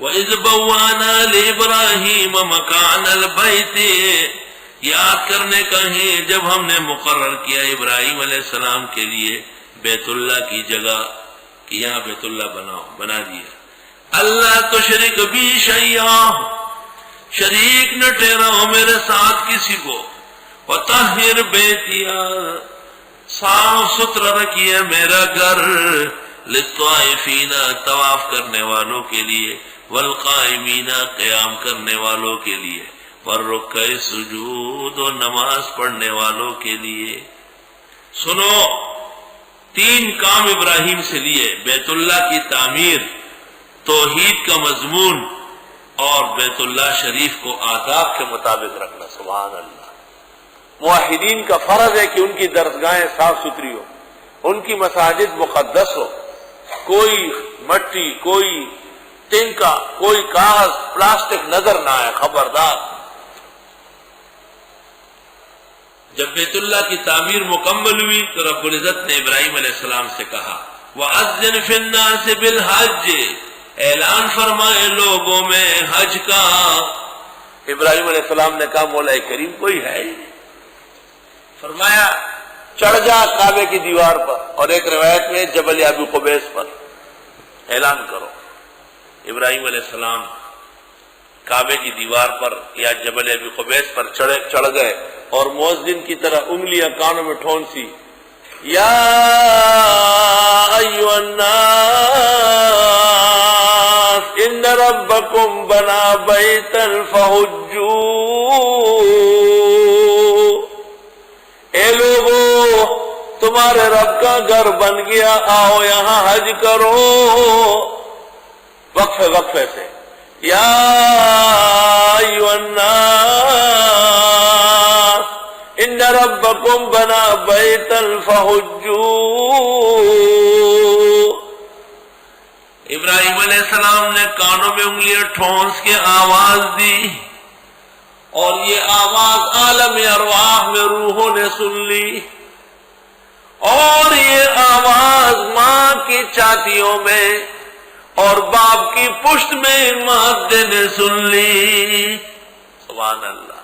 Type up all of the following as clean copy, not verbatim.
وَإِذْ بَوَّأْنَا لِإِبْرَاهِيمَ مَكَانَ الْبَيْتِ، یاد کرنے کا ہے جب ہم نے مقرر کیا ابراہیم علیہ السلام کے لیے بیت اللہ کی جگہ کہ یہاں بیت اللہ بنا دیا۔ اللہ تشرک بی شیئا، شریک نہ ٹھہراؤ میرے ساتھ کسی کو، وطہر بیتیا، صاف ستھرا رکھیے میرا گھر، للطائفین، طواف کرنے والوں کے لیے، والقائمین، قیام کرنے والوں کے لیے، والرکع سجود، اور نماز پڑھنے والوں کے لیے۔ سنو، تین کام ابراہیم سے لیے، بیت اللہ کی تعمیر، توحید کا مضمون، اور بیت اللہ شریف کو آداب کے مطابق رکھنا۔ سبحان اللہ۔ موحدین کا فرض ہے کہ ان کی درسگاہیں صاف ستھری ہو، ان کی مساجد مقدس ہو، کوئی مٹی، کوئی تنکا، کوئی کاغذ، پلاسٹک نظر نہ آئے، خبردار۔ جب بیت اللہ کی تعمیر مکمل ہوئی تو رب العزت نے ابراہیم علیہ السلام سے کہا وَأَذِّنْ فِي النَّاسِ بِالْحَجِّ، اعلان فرمائے لوگوں میں حج کا۔ ابراہیم علیہ السلام نے کہا مولا کریم کوئی ہے ہی نہیں۔ فرمایا چڑھ جا کعبے کی دیوار پر، اور ایک روایت میں جبل ابی قبیس پر اعلان کرو۔ ابراہیم علیہ السلام کعبے کی دیوار پر یا جبل ابی قبیس پر چڑھ گئے، اور مؤذن کی طرح انگلیاں کانوں میں ٹھونسی، یا ایھا الناس ان ربکم بنا بیتا فحجوا، اے لوگو تمہارے رب کا گھر بن گیا، آؤ یہاں حج کرو۔ وقفے وقفے سے، یا ایھا الناس ان ربکم بنا بیتا فحجوا۔ ابراہیم علیہ السلام نے کانوں میں انگلیاں ٹھونس کے آواز دی، اور یہ آواز عالم ارواح میں روحوں نے سن لی، اور یہ آواز ماں کی چھاتیوں میں اور باپ کی پشت میں مادے نے سن لی۔ سبحان اللہ۔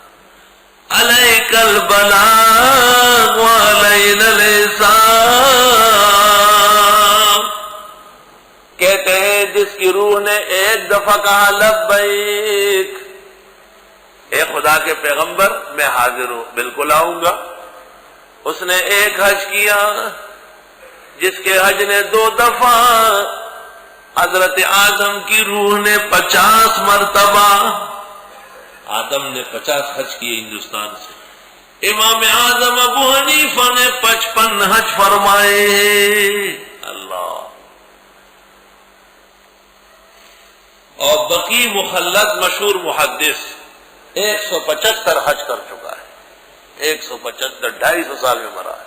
علیک البلاغ وعلینا الحساب، کہتے ہیں جس کی روح نے ایک دفعہ کہا لبیک، اے خدا کے پیغمبر میں حاضر ہوں، بالکل آؤں گا، اس نے ایک حج کیا۔ جس کے حج نے 2 دفعہ، حضرت آدم کی روح نے 50 مرتبہ، آدم نے 50 حج کیے ہندوستان سے، امام اعظم ابو حنیفہ نے 55 حج فرمائے۔ اللہ۔ اور بقی مخلد مشہور محدث 175 حج کر چکا ہے، 175، 250 سال میں مرا ہے۔